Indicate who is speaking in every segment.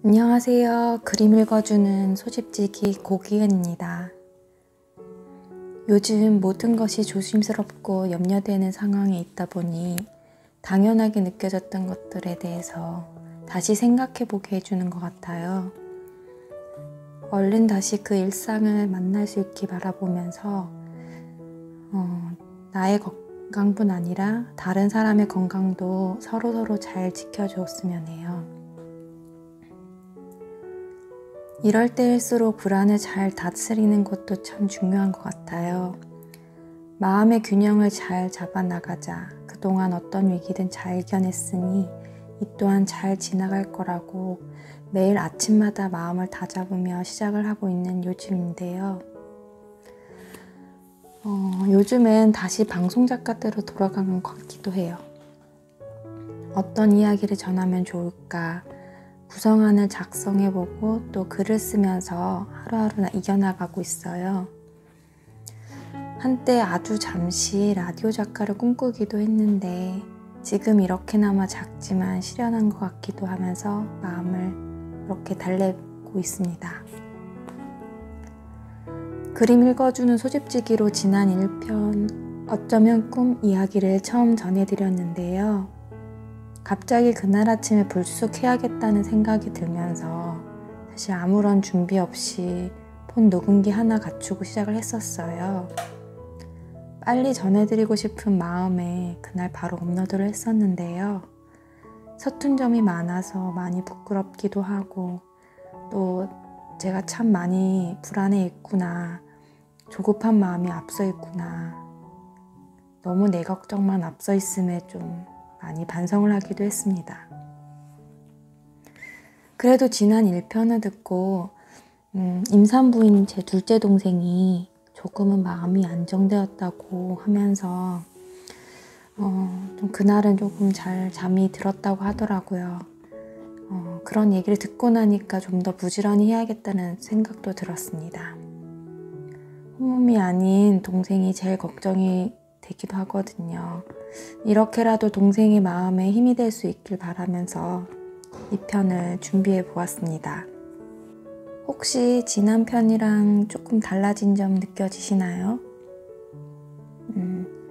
Speaker 1: 안녕하세요. 그림 읽어주는 소집지기 고기은입니다. 요즘 모든 것이 조심스럽고 염려되는 상황에 있다 보니 당연하게 느껴졌던 것들에 대해서 다시 생각해보게 해주는 것 같아요. 얼른 다시 그 일상을 만날 수 있게 바라보면서 나의 건강뿐 아니라 다른 사람의 건강도 서로서로 잘 지켜주었으면 해요. 이럴 때일수록 불안을 잘 다스리는 것도 참 중요한 것 같아요. 마음의 균형을 잘 잡아나가자. 그동안 어떤 위기든 잘 이겨냈으니 이 또한 잘 지나갈 거라고 매일 아침마다 마음을 다잡으며 시작을 하고 있는 요즘인데요. 요즘은 다시 방송작가대로 돌아가는 것 같기도 해요. 어떤 이야기를 전하면 좋을까? 구성안을 작성해보고 또 글을 쓰면서 하루하루 이겨나가고 있어요. 한때 아주 잠시 라디오 작가를 꿈꾸기도 했는데 지금 이렇게나마 작지만 실현한 것 같기도 하면서 마음을 이렇게 달래고 있습니다. 그림 읽어주는 소집지기로 지난 1편 어쩌면 꿈 이야기를 처음 전해드렸는데요. 갑자기 그날 아침에 불쑥 해야겠다는 생각이 들면서 사실 아무런 준비 없이 폰 녹음기 하나 갖추고 시작을 했었어요. 빨리 전해드리고 싶은 마음에 그날 바로 업로드를 했었는데요. 서툰 점이 많아서 많이 부끄럽기도 하고 또 제가 참 많이 불안해 있구나, 조급한 마음이 앞서 있구나, 너무 내 걱정만 앞서 있음에 좀 많이 반성을 하기도 했습니다. 그래도 지난 1편을 듣고 임산부인 제 둘째 동생이 조금은 마음이 안정되었다고 하면서 좀 그날은 조금 잘 잠이 들었다고 하더라고요. 그런 얘기를 듣고 나니까 좀 더 부지런히 해야겠다는 생각도 들었습니다. 혼몸이 아닌 동생이 제일 걱정이 되기도 하거든요. 이렇게라도 동생의 마음에 힘이 될 수 있길 바라면서 이 편을 준비해 보았습니다. 혹시 지난 편이랑 조금 달라진 점 느껴지시나요?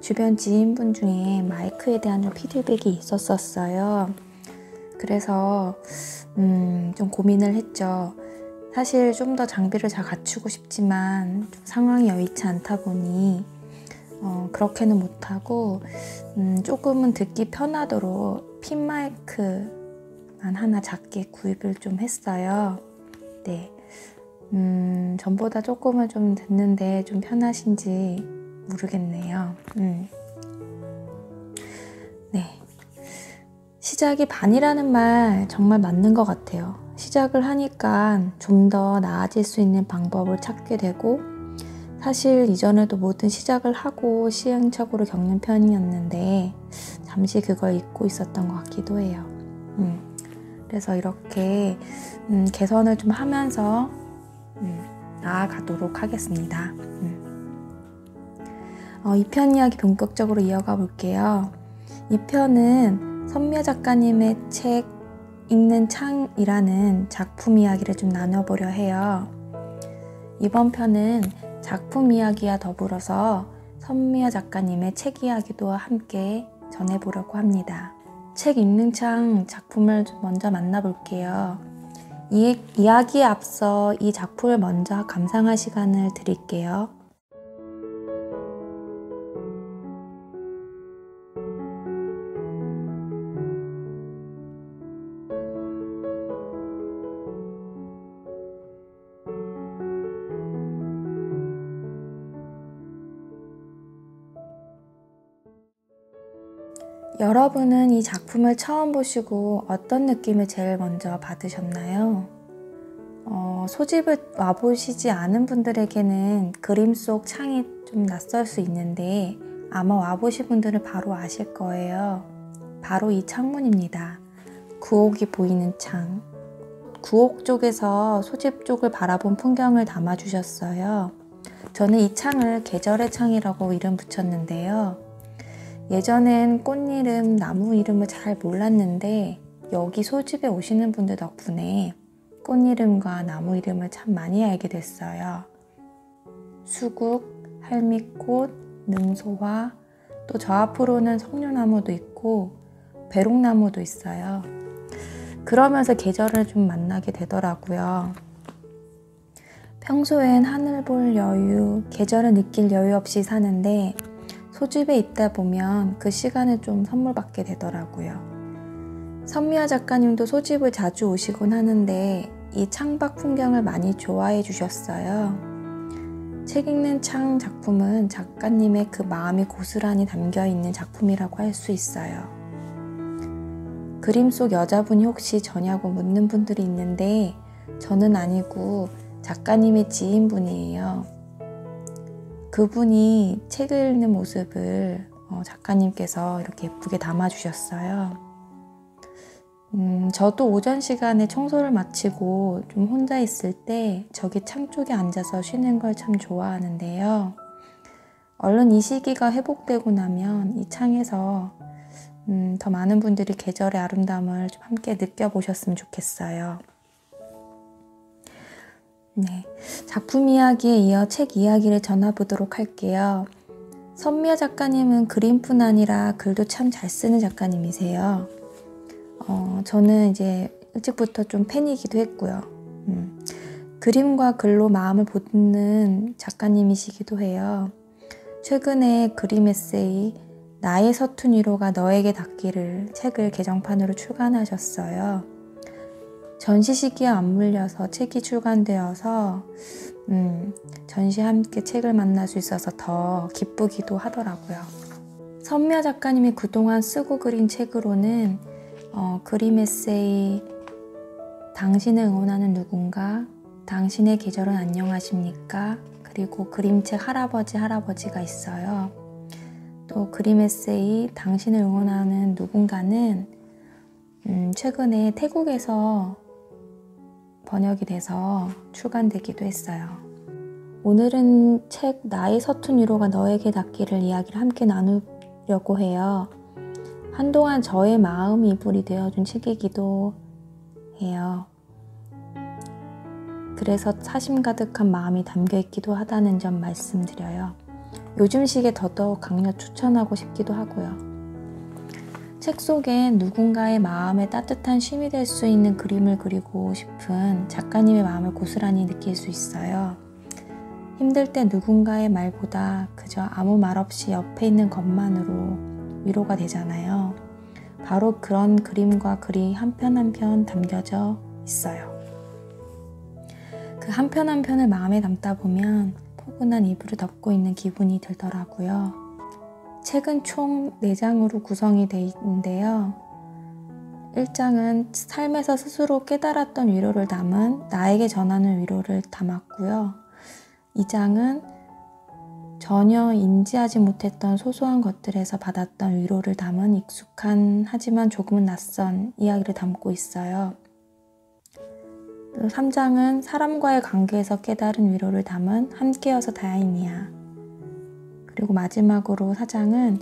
Speaker 1: 주변 지인분 중에 마이크에 대한 좀 피드백이 있었어요. 그래서 좀 고민을 했죠. 사실 좀 더 장비를 잘 갖추고 싶지만 좀 상황이 여의치 않다 보니 그렇게는 못하고 조금은 듣기 편하도록 핀 마이크만 하나 작게 구입을 좀 했어요. 네, 전보다 조금은 좀 듣는데 좀 편하신지 모르겠네요. 네, 시작이 반이라는 말 정말 맞는 것 같아요. 시작을 하니까 좀 더 나아질 수 있는 방법을 찾게 되고, 사실 이전에도 모든 시작을 하고 시행착오를 겪는 편이었는데 잠시 그걸 잊고 있었던 것 같기도 해요. 그래서 이렇게 개선을 좀 하면서 나아가도록 하겠습니다. 이 편 이야기 본격적으로 이어가 볼게요. 이 편은 선미아 작가님의 책 읽는 창이라는 작품 이야기를 좀 나눠보려 해요. 이번 편은 작품 이야기와 더불어서 선미아 작가님의 책 이야기도 함께 전해보려고 합니다. 책 읽는 창 작품을 먼저 만나볼게요. 이 이야기에 앞서 이 작품을 먼저 감상할 시간을 드릴게요. 여러분은 이 작품을 처음 보시고 어떤 느낌을 제일 먼저 받으셨나요? 소집을 와보시지 않은 분들에게는 그림 속 창이 좀 낯설 수 있는데 아마 와보신 분들은 바로 아실 거예요. 바로 이 창문입니다. 구옥이 보이는 창. 구옥 쪽에서 소집 쪽을 바라본 풍경을 담아주셨어요. 저는 이 창을 계절의 창이라고 이름 붙였는데요. 예전엔 꽃 이름, 나무 이름을 잘 몰랐는데 여기 소집에 오시는 분들 덕분에 꽃 이름과 나무 이름을 참 많이 알게 됐어요. 수국, 할미꽃, 능소화, 또 저 앞으로는 석류나무도 있고 배롱나무도 있어요. 그러면서 계절을 좀 만나게 되더라고요. 평소엔 하늘 볼 여유, 계절을 느낄 여유 없이 사는데 소집에 있다 보면 그 시간을 좀 선물 받게 되더라고요. 선미아 작가님도 소집을 자주 오시곤 하는데 이 창밖 풍경을 많이 좋아해 주셨어요. 책 읽는 창 작품은 작가님의 그 마음이 고스란히 담겨있는 작품이라고 할 수 있어요. 그림 속 여자분이 혹시 저냐고 묻는 분들이 있는데 저는 아니고 작가님의 지인분이에요. 그분이 책을 읽는 모습을 작가님께서 이렇게 예쁘게 담아주셨어요. 저도 오전 시간에 청소를 마치고 좀 혼자 있을 때 저기 창 쪽에 앉아서 쉬는 걸 참 좋아하는데요. 얼른 이 시기가 회복되고 나면 이 창에서 더 많은 분들이 계절의 아름다움을 좀 함께 느껴보셨으면 좋겠어요. 네, 작품 이야기에 이어 책 이야기를 전해보도록 할게요. 선미아 작가님은 그림뿐 아니라 글도 참 잘 쓰는 작가님이세요. 저는 이제 일찍부터 좀 팬이기도 했고요. 그림과 글로 마음을 돋는 작가님이시기도 해요. 최근에 그림 에세이 나의 서툰 위로가 너에게 닿기를 책을 개정판으로 출간하셨어요. 전시 시기에 맞물려서 책이 출간되어서 전시에 함께 책을 만날 수 있어서 더 기쁘기도 하더라고요. 선미아 작가님이 그동안 쓰고 그린 책으로는 그림 에세이 당신을 응원하는 누군가, 당신의 계절은 안녕하십니까? 그리고 그림책 할아버지가 있어요. 또 그림 에세이 당신을 응원하는 누군가는 최근에 태국에서 번역이 돼서 출간되기도 했어요. 오늘은 책 나의 서툰 위로가 너에게 닿기를 이야기를 함께 나누려고 해요. 한동안 저의 마음 이불이 되어준 책이기도 해요. 그래서 사심 가득한 마음이 담겨있기도 하다는 점 말씀드려요. 요즘 시기에 더더욱 강력 추천하고 싶기도 하고요. 책 속엔 누군가의 마음에 따뜻한 쉼이 될 수 있는 그림을 그리고 싶은 작가님의 마음을 고스란히 느낄 수 있어요. 힘들 때 누군가의 말보다 그저 아무 말 없이 옆에 있는 것만으로 위로가 되잖아요. 바로 그런 그림과 글이 한 편 한 편 담겨져 있어요. 그 한 편 한 편을 마음에 담다 보면 포근한 이불을 덮고 있는 기분이 들더라고요. 책은 총 4장으로 구성이 되어 있는데요. 1장은 삶에서 스스로 깨달았던 위로를 담은 나에게 전하는 위로를 담았고요. 2장은 전혀 인지하지 못했던 소소한 것들에서 받았던 위로를 담은 익숙한 하지만 조금은 낯선 이야기를 담고 있어요. 3장은 사람과의 관계에서 깨달은 위로를 담은 함께여서 다행이야. 그리고 마지막으로 4장은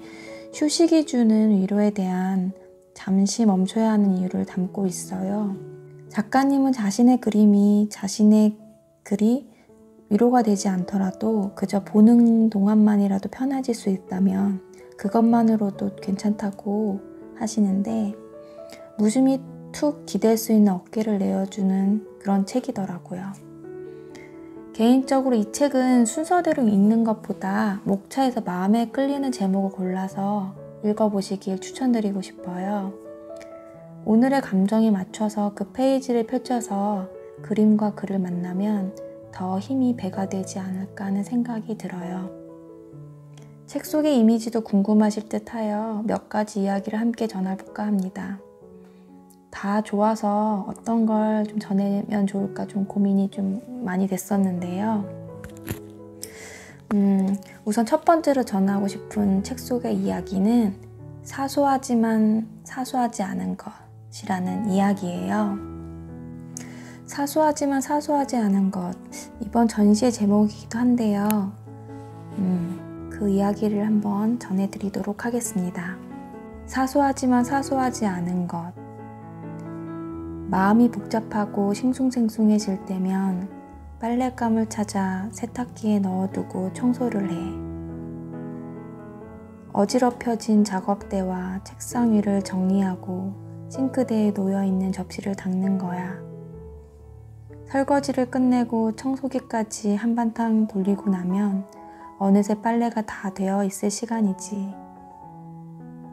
Speaker 1: 휴식이 주는 위로에 대한 잠시 멈춰야 하는 이유를 담고 있어요. 작가님은 자신의 글이 위로가 되지 않더라도 그저 보는 동안만이라도 편해질 수 있다면 그것만으로도 괜찮다고 하시는데 무심히 툭 기댈 수 있는 어깨를 내어주는 그런 책이더라고요. 개인적으로 이 책은 순서대로 읽는 것보다 목차에서 마음에 끌리는 제목을 골라서 읽어보시길 추천드리고 싶어요. 오늘의 감정에 맞춰서 그 페이지를 펼쳐서 그림과 글을 만나면 더 힘이 배가 되지 않을까 하는 생각이 들어요. 책 속의 이미지도 궁금하실 듯하여 몇 가지 이야기를 함께 전해볼까 합니다. 다 좋아서 어떤 걸 좀 전하면 좋을까 좀 고민이 좀 많이 됐었는데요. 우선 첫 번째로 전하고 싶은 책 속의 이야기는 사소하지만 사소하지 않은 것이라는 이야기예요. 사소하지만 사소하지 않은 것, 이번 전시의 제목이기도 한데요. 그 이야기를 한번 전해드리도록 하겠습니다. 사소하지만 사소하지 않은 것. 마음이 복잡하고 싱숭생숭해질 때면 빨랫감을 찾아 세탁기에 넣어두고 청소를 해. 어지럽혀진 작업대와 책상 위를 정리하고 싱크대에 놓여있는 접시를 닦는 거야. 설거지를 끝내고 청소기까지 한바탕 돌리고 나면 어느새 빨래가 다 되어 있을 시간이지.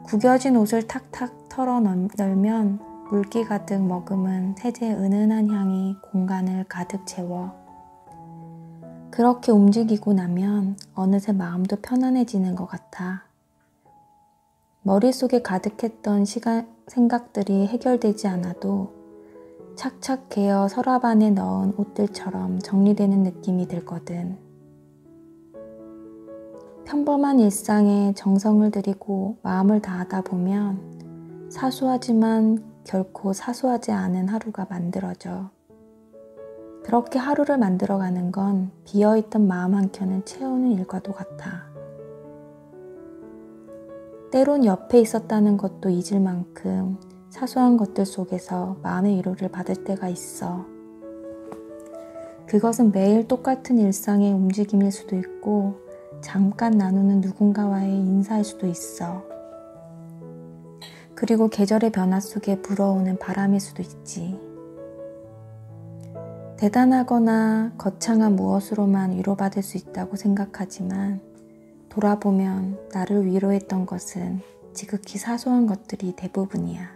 Speaker 1: 구겨진 옷을 탁탁 털어 널면 물기 가득 머금은 세제의 은은한 향이 공간을 가득 채워. 그렇게 움직이고 나면 어느새 마음도 편안해지는 것 같아. 머릿속에 가득했던 생각들이 해결되지 않아도 착착 개어 서랍 안에 넣은 옷들처럼 정리되는 느낌이 들거든. 평범한 일상에 정성을 들이고 마음을 다하다 보면 사소하지만 결코 사소하지 않은 하루가 만들어져. 그렇게 하루를 만들어가는 건 비어있던 마음 한켠을 채우는 일과도 같아. 때론 옆에 있었다는 것도 잊을 만큼 사소한 것들 속에서 마음의 위로를 받을 때가 있어. 그것은 매일 똑같은 일상의 움직임일 수도 있고 잠깐 나누는 누군가와의 인사일 수도 있어. 그리고 계절의 변화 속에 불어오는 바람일 수도 있지. 대단하거나 거창한 무엇으로만 위로받을 수 있다고 생각하지만 돌아보면 나를 위로했던 것은 지극히 사소한 것들이 대부분이야.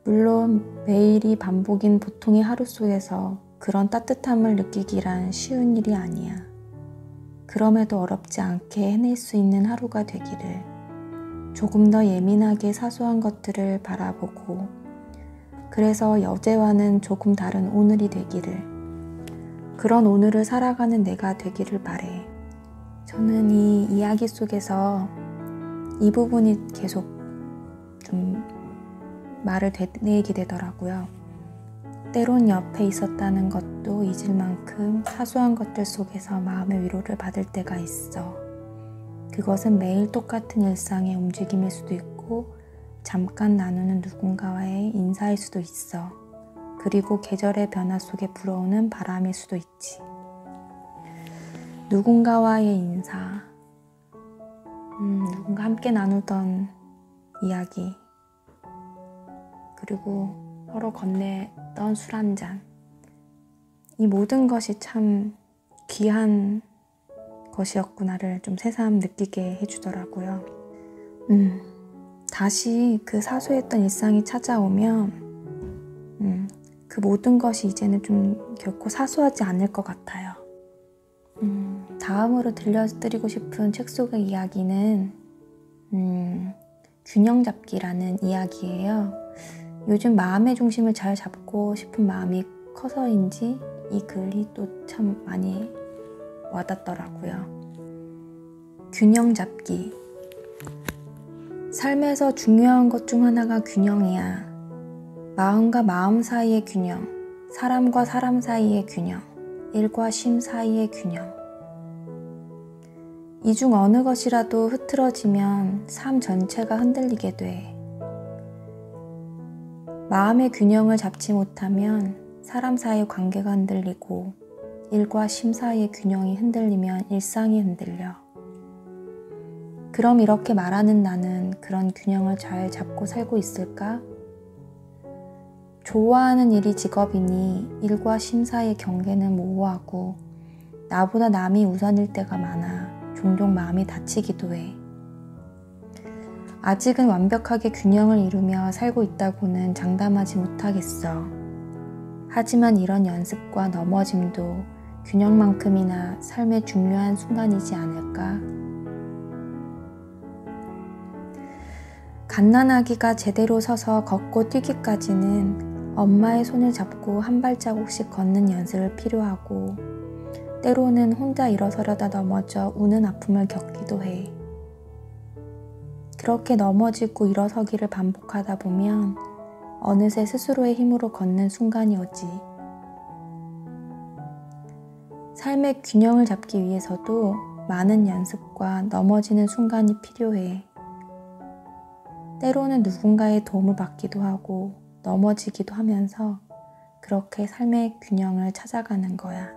Speaker 1: 물론 매일이 반복인 보통의 하루 속에서 그런 따뜻함을 느끼기란 쉬운 일이 아니야. 그럼에도 어렵지 않게 해낼 수 있는 하루가 되기를, 조금 더 예민하게 사소한 것들을 바라보고 그래서 어제와는 조금 다른 오늘이 되기를, 그런 오늘을 살아가는 내가 되기를 바래. 저는 이 이야기 속에서 이 부분이 계속 좀 말을 되뇌이게 되더라고요. 때론 옆에 있었다는 것도 잊을 만큼 사소한 것들 속에서 마음의 위로를 받을 때가 있어. 그것은 매일 똑같은 일상의 움직임일 수도 있고 잠깐 나누는 누군가와의 인사일 수도 있어. 그리고 계절의 변화 속에 불어오는 바람일 수도 있지. 누군가와의 인사, 누군가 함께 나누던 이야기, 그리고 서로 건네던 술 한 잔. 이 모든 것이 참 귀한 것이었구나를 좀 새삼 느끼게 해주더라고요. 다시 그 사소했던 일상이 찾아오면 그 모든 것이 이제는 좀 결코 사소하지 않을 것 같아요. 다음으로 들려드리고 싶은 책 속의 이야기는 균형 잡기라는 이야기예요. 요즘 마음의 중심을 잘 잡고 싶은 마음이 커서인지 이 글이 또 참 많이 와닿더라고요. 균형 잡기. 삶에서 중요한 것 중 하나가 균형이야. 마음과 마음 사이의 균형, 사람과 사람 사이의 균형, 일과 쉼 사이의 균형. 이 중 어느 것이라도 흐트러지면 삶 전체가 흔들리게 돼. 마음의 균형을 잡지 못하면 사람 사이의 관계가 흔들리고 일과 쉼 사이의 균형이 흔들리면 일상이 흔들려. 그럼 이렇게 말하는 나는 그런 균형을 잘 잡고 살고 있을까? 좋아하는 일이 직업이니 일과 쉼 사이의 경계는 모호하고 나보다 남이 우선일 때가 많아 종종 마음이 다치기도 해. 아직은 완벽하게 균형을 이루며 살고 있다고는 장담하지 못하겠어. 하지만 이런 연습과 넘어짐도 균형만큼이나 삶의 중요한 순간이지 않을까? 갓난아기가 제대로 서서 걷고 뛰기까지는 엄마의 손을 잡고 한 발자국씩 걷는 연습을 필요하고 때로는 혼자 일어서려다 넘어져 우는 아픔을 겪기도 해. 그렇게 넘어지고 일어서기를 반복하다 보면 어느새 스스로의 힘으로 걷는 순간이 오지. 삶의 균형을 잡기 위해서도 많은 연습과 넘어지는 순간이 필요해. 때로는 누군가의 도움을 받기도 하고 넘어지기도 하면서 그렇게 삶의 균형을 찾아가는 거야.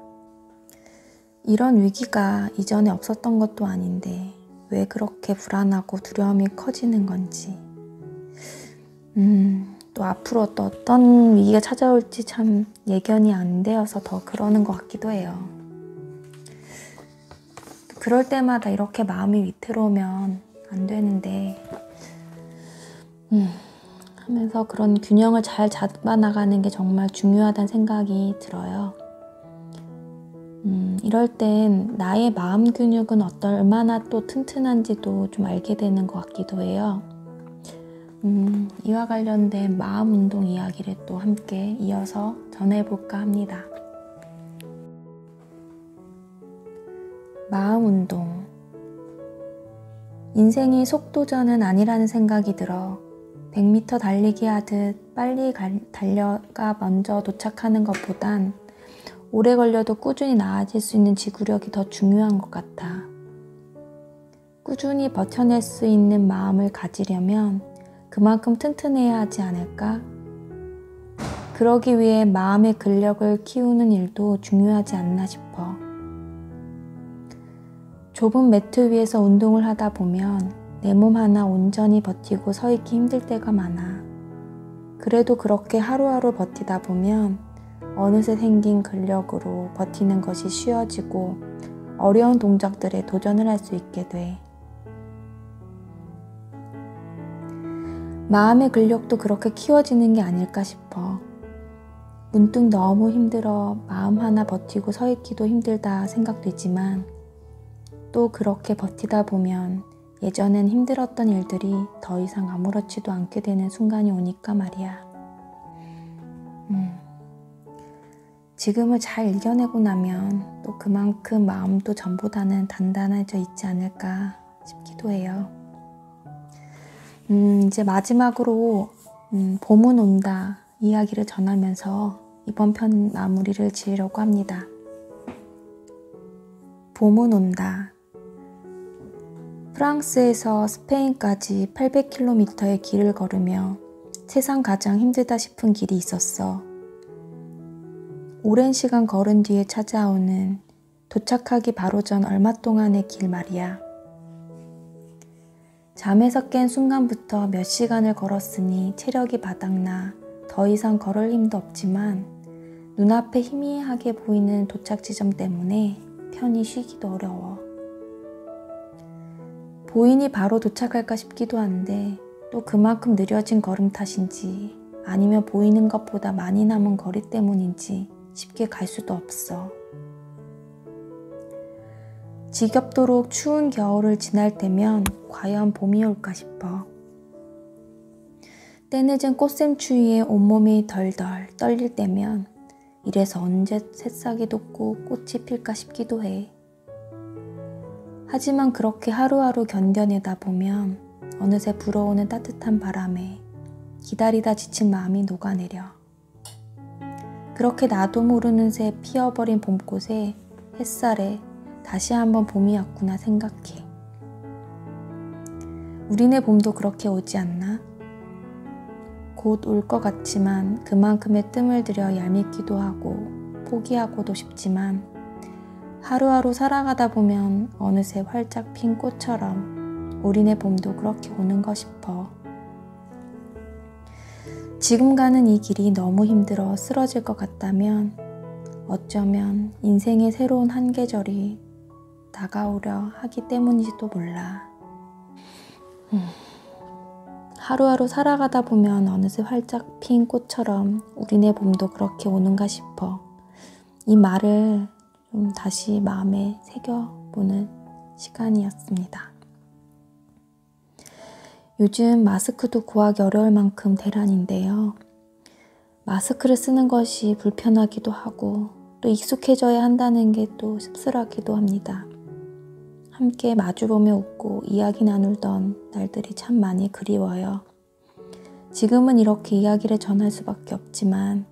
Speaker 1: 이런 위기가 이전에 없었던 것도 아닌데 왜 그렇게 불안하고 두려움이 커지는 건지. 또 앞으로 또 어떤 위기가 찾아올지 참 예견이 안 되어서 더 그러는 것 같기도 해요. 그럴 때마다 이렇게 마음이 위태로우면 안 되는데 하면서 그런 균형을 잘 잡아나가는 게 정말 중요하다는 생각이 들어요. 이럴 땐 나의 마음 근육은 얼마나 또 튼튼한지도 좀 알게 되는 것 같기도 해요. 이와 관련된 마음 운동 이야기를 또 함께 이어서 전해볼까 합니다. 마음 운동. 인생이 속도전은 아니라는 생각이 들어 100m 달리기 하듯 빨리 달려가 먼저 도착하는 것보단 오래 걸려도 꾸준히 나아질 수 있는 지구력이 더 중요한 것 같아. 꾸준히 버텨낼 수 있는 마음을 가지려면 그만큼 튼튼해야 하지 않을까? 그러기 위해 마음의 근력을 키우는 일도 중요하지 않나 싶어. 좁은 매트 위에서 운동을 하다 보면 내 몸 하나 온전히 버티고 서 있기 힘들 때가 많아. 그래도 그렇게 하루하루 버티다 보면 어느새 생긴 근력으로 버티는 것이 쉬워지고 어려운 동작들에 도전을 할 수 있게 돼. 마음의 근력도 그렇게 키워지는 게 아닐까 싶어. 문득 너무 힘들어 마음 하나 버티고 서 있기도 힘들다 생각되지만 또 그렇게 버티다 보면 예전엔 힘들었던 일들이 더 이상 아무렇지도 않게 되는 순간이 오니까 말이야. 지금을 잘 이겨내고 나면 또 그만큼 마음도 전보다는 단단해져 있지 않을까 싶기도 해요. 이제 마지막으로 봄은 온다 이야기를 전하면서 이번 편 마무리를 지으려고 합니다. 봄은 온다. 프랑스에서 스페인까지 800km의 길을 걸으며 세상 가장 힘들다 싶은 길이 있었어. 오랜 시간 걸은 뒤에 찾아오는 도착하기 바로 전 얼마 동안의 길 말이야. 잠에서 깬 순간부터 몇 시간을 걸었으니 체력이 바닥나 더 이상 걸을 힘도 없지만 눈앞에 희미하게 보이는 도착 지점 때문에 편히 쉬기도 어려워. 보이니 바로 도착할까 싶기도 한데 또 그만큼 느려진 걸음 탓인지 아니면 보이는 것보다 많이 남은 거리 때문인지 쉽게 갈 수도 없어. 지겹도록 추운 겨울을 지날 때면 과연 봄이 올까 싶어. 때늦은 꽃샘추위에 온몸이 덜덜 떨릴 때면 이래서 언제 새싹이 돋고 꽃이 필까 싶기도 해. 하지만 그렇게 하루하루 견뎌내다 보면 어느새 불어오는 따뜻한 바람에 기다리다 지친 마음이 녹아내려. 그렇게 나도 모르는 새 피어버린 봄꽃에 햇살에 다시 한번 봄이 왔구나 생각해. 우리네 봄도 그렇게 오지 않나? 곧 올 것 같지만 그만큼의 뜸을 들여 얄밉기도 하고 포기하고도 싶지만 하루하루 살아가다 보면 어느새 활짝 핀 꽃처럼 우리네 봄도 그렇게 오는 거 싶어. 지금 가는 이 길이 너무 힘들어 쓰러질 것 같다면 어쩌면 인생의 새로운 한 계절이 다가오려 하기 때문일지도 몰라. 하루하루 살아가다 보면 어느새 활짝 핀 꽃처럼 우리네 봄도 그렇게 오는가 싶어. 이 말을 좀 다시 마음에 새겨보는 시간이었습니다. 요즘 마스크도 구하기 어려울 만큼 대란인데요. 마스크를 쓰는 것이 불편하기도 하고 또 익숙해져야 한다는 게 또 씁쓸하기도 합니다. 함께 마주보며 웃고 이야기 나누던 날들이 참 많이 그리워요. 지금은 이렇게 이야기를 전할 수밖에 없지만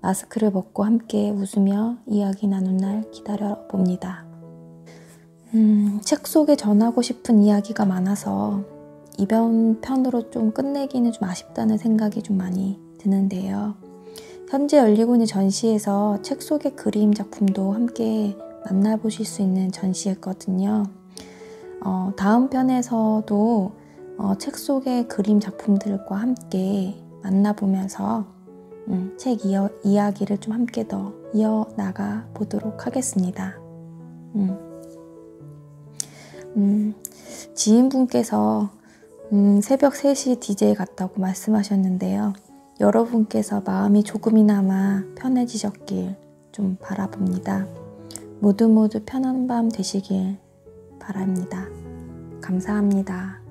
Speaker 1: 마스크를 벗고 함께 웃으며 이야기 나눈 날 기다려봅니다. 책 속에 전하고 싶은 이야기가 많아서 이번 편으로 좀 끝내기는 좀 아쉽다는 생각이 좀 많이 드는데요. 현재 열리고 있는 전시에서 책 속의 그림 작품도 함께 만나보실 수 있는 전시였거든요. 다음 편에서도 책 속의 그림 작품들과 함께 만나보면서 책 이야기를 좀 함께 더 이어나가 보도록 하겠습니다. 지인분께서 새벽 3시 DJ 같다고 말씀하셨는데요. 여러분께서 마음이 조금이나마 편해지셨길 좀 바라봅니다. 모두 편한 밤 되시길 바랍니다. 감사합니다.